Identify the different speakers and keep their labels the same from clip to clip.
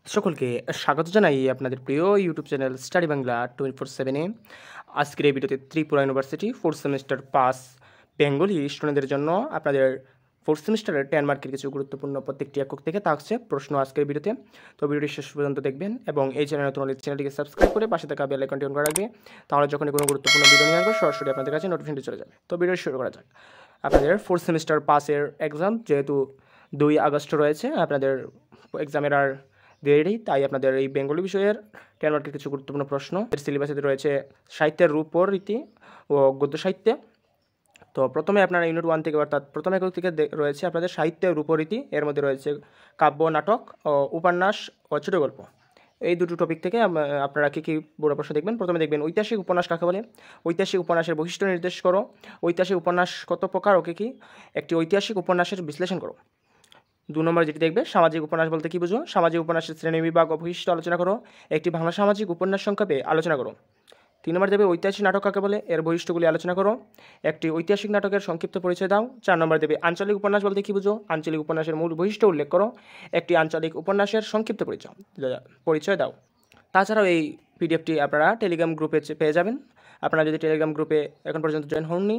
Speaker 1: সকলকে স্বাগত জানাই আপনাদের প্রিয় ইউটিউব চ্যানেল স্টাডি বাংলা 24/7-এ। আজকের এই ভিডিওতে Tripura university 4th semester pass Bengali স্টুডেন্টদের জন্য আপনাদের 4th সেমিস্টারের 10 মার্কের কিছু গুরুত্বপূর্ণ প্রত্যেকটি একক থেকে থাকছে প্রশ্ন আজকের ভিডিওতে। তো ভিডিওটি শেষ পর্যন্ত দেখবেন এবং এই চ্যানেল নতুন হলে চ্যানেলটিকে সাবস্ক্রাইব করে পাশে থাকা বেল আইকনটি অন করে রাখবে। তাহলে যখনই কোনো গুরুত্বপূর্ণ ভিডিও নিয়ে আসবে সরাসরি আপনাদের কাছে নোটিফিকেশনটি চলে যাবে। তো ভিডিও শুরু করা যাক। আপনাদের 4th সেমিস্টার পাসের এক্সাম যেহেতু 2 আগস্ট রয়েছে, আপনাদের এক্সামের আর দেরি, তাই আপনাদের এই বেঙ্গলি বিষয়ের 10 মার্কের কিছু গুরুত্বপূর্ণ প্রশ্ন। এর সিলেবাসে রয়েছে সাহিত্যের রূপরীতি ও গদ্য সাহিত্যে। তো প্রথমে আপনারা ইউনিট 1 থেকে অর্থাৎ প্রথম একক থেকে রয়েছে আপনাদের সাহিত্যের রূপরীতি। এর মধ্যে রয়েছে কাব্য, নাটক ও উপন্যাস ও ছোটো গল্প। এই দুটো টপিক থেকে আপনারা কী কী বড় প্রশ্ন দেখবেন। প্রথমে দেখবেন ঐতিহাসিক উপন্যাস কাকে বলে, ঐতিহাসিক উপন্যাসের বৈশিষ্ট্য নির্দেশ করো, ঐতিহাসিক উপন্যাস কত প্রকার ও কী কী, একটি ঐতিহাসিক উপন্যাসের বিশ্লেষণ করো। 2 নম্বর যেটি দেখবে সামাজিক উপন্যাস বলতে কী বুঝো, সামাজিক উপন্যাসের শ্রেণীবিভাগ ও বৈশিষ্ট্য আলোচনা করো, একটি বাংলা সামাজিক উপন্যাস সংক্ষেপে আলোচনা করো। 3 নম্বর দেবে ঐতিহাসিক নাটক কাকে বলে, এর বৈশিষ্ট্যগুলি আলোচনা করো, একটি ঐতিহাসিক নাটকের সংক্ষিপ্ত পরিচয় দাও। 4 নম্বর দেবে আঞ্চলিক উপন্যাস বলতে কী বুঝো, আঞ্চলিক উপন্যাসের মূল বৈশিষ্ট্য উল্লেখ করো, একটি আঞ্চলিক উপন্যাসের সংক্ষিপ্ত পরিচয় দাও। তাছাড়াও এই পিডিএফটি আপনারা টেলিগ্রাম গ্রুপে পেয়ে যাবেন। আপনারা যদি টেলিগ্রাম গ্রুপে এখন পর্যন্ত জয়েন হননি,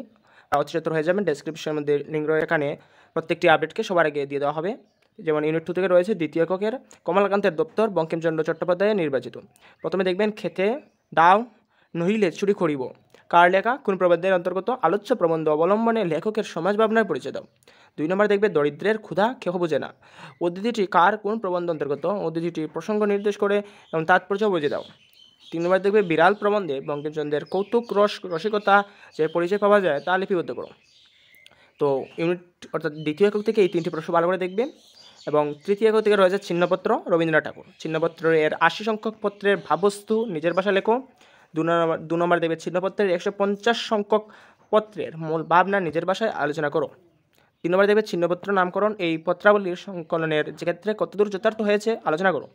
Speaker 1: অতিরিক্ত হয়ে যাবেন। ডেসক্রিপশনের মধ্যে লিঙ্ক রয়েছে, এখানে প্রত্যেকটি আপডেটকে সবার আগে দিয়ে দেওয়া হবে। যেমন ইউনিট 2 থেকে রয়েছে দ্বিতীয় এককের কমলাকান্তের দপ্তর বঙ্কিমচন্দ্র চট্টোপাধ্যায়ের নির্বাচিত। প্রথমে দেখবেন খেতে দাও নহিলে চুরি করিব কার লেখা, কোন প্রবন্ধের অন্তর্গত, আলোচ্য প্রবন্ধ অবলম্বনে লেখকের সমাজ ভাবনার পরিচয় দাও। 2 নম্বর দেখবে দরিদ্রের ক্ষুধা কেহ বোঝে না, উদ্ধৃতিটি কার কোন প্রবন্ধ অন্তর্গত, উদ্ধৃতিটি প্রসঙ্গ নির্দেশ করে এবং তাৎপর্য বুঝে দাও। 3 নম্বর দেখবে বিড়াল প্রবন্ধে বঙ্কিমচন্দ্রের কৌতুক রসিকতা যে পরিচয় পাওয়া যায় তা লিপিবদ্ধ করো। তো ইউনিট অর্থাৎ দ্বিতীয় একক থেকে এই 3টি প্রশ্ন ভালো করে দেখবেন। এবং তৃতীয় একক থেকে রয়েছে ছিন্নপত্র রবীন্দ্রনাথ ঠাকুর। ছিন্নপত্রের 80 সংখ্যক পত্রের ভাববস্তু নিজের ভাষায় লেখো। 2 নম্বর দেবে ছিন্নপত্রের 150 সংখ্যক পত্রের মূল ভাবনা নিজের ভাষায় আলোচনা করো। 3 নম্বর দেবে ছিন্নপত্র নামকরণ এই পত্রাবলীর সংকলনের ক্ষেত্রে কতদূর যথার্থ হয়েছে আলোচনা করো।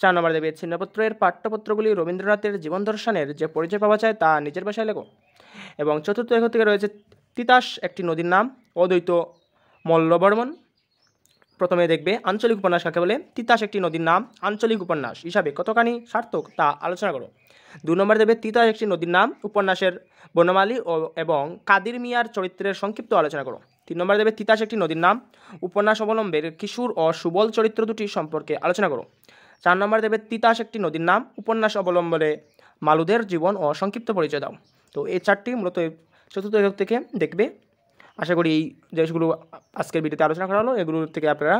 Speaker 1: 4 নম্বর দেবে ছিন্নপত্রের পাঠ্যপত্রগুলি রবীন্দ্রনাথের জীবন দর্শনের যে পরিচয় পাওয়া যায় তা নিজের ভাষায় লেখো। এবং চতুর্থ একক থেকে রয়েছে তিতাস একটি নদীর নাম, অদ্বৈত মল্লবর্মন। প্রথমে দেখবে আঞ্চলিক উপন্যাস কাকে বলে, তিতাস একটি নদীর নাম আঞ্চলিক উপন্যাস হিসাবে কতখানি সার্থক তা আলোচনা করো। 2 নম্বর দেবে তিতাস একটি নদীর নাম উপন্যাসের বনমালী এবং কাদির মিয়ার চরিত্রের সংক্ষিপ্ত আলোচনা করো। 3 নম্বর দেবে তিতাস একটি নদীর নাম উপন্যাস অবলম্বের কিশোর ও সুবল চরিত্র দুটি সম্পর্কে আলোচনা করো। 4 নম্বর দেবে তিতাস একটি নদীর নাম উপন্যাস অবলম্বনে মালুদের জীবন ও সংক্ষিপ্ত পরিচয় দাও। তো এই 4টি মূলত চতুর্থ একক থেকে দেখবে। আশা করি এই জিনিসগুলো আজকের ভিডিওতে আলোচনা করা হলো, এগুলো থেকে আপনারা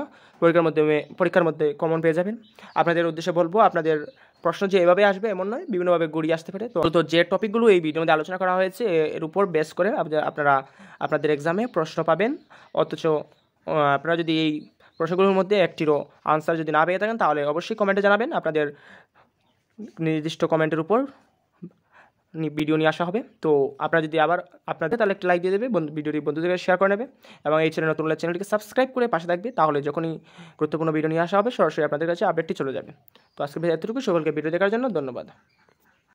Speaker 1: পরীক্ষার মধ্যে কমন পেয়ে যাবেন। আপনাদের উদ্দেশ্যে বলবো, আপনাদের প্রশ্ন যে এভাবে আসবে এমন নয়, বিভিন্নভাবে গড়িয়ে আসতে পারে। তো যে টপিকগুলো এই ভিডিওর মধ্যে আলোচনা করা হয়েছে এর উপর বেস করে আপনারা আপনাদের এক্সামে প্রশ্ন পাবেন। অথচ আপনারা যদি এই প্রশ্নগুলোর মধ্যে একটিরও আনসার যদি না পেয়ে থাকেন তাহলে অবশ্যই কমেন্টে জানাবেন। আপনাদের নির্দিষ্ট কমেন্টের উপর ভিডিও নিয়ে আসা হবে। তো আপনারা যদি আবার আপনাদের তাহলে একটা লাইক দিয়ে দেবে, ভিডিওটি বন্ধুদের শেয়ার করে নেবে এবং এই চ্যানেল নতুন হলে চ্যানেলটিকে সাবস্ক্রাইব করে পাশে থাকবে। তাহলে যখনই গুরুত্বপূর্ণ ভিডিও নিয়ে আসা হবে সরাসরি আপনাদের কাছে আপডেটটি চলে যাবে। তো আজকে এতটুকু, সকলকে ভিডিও দেখার জন্য ধন্যবাদ।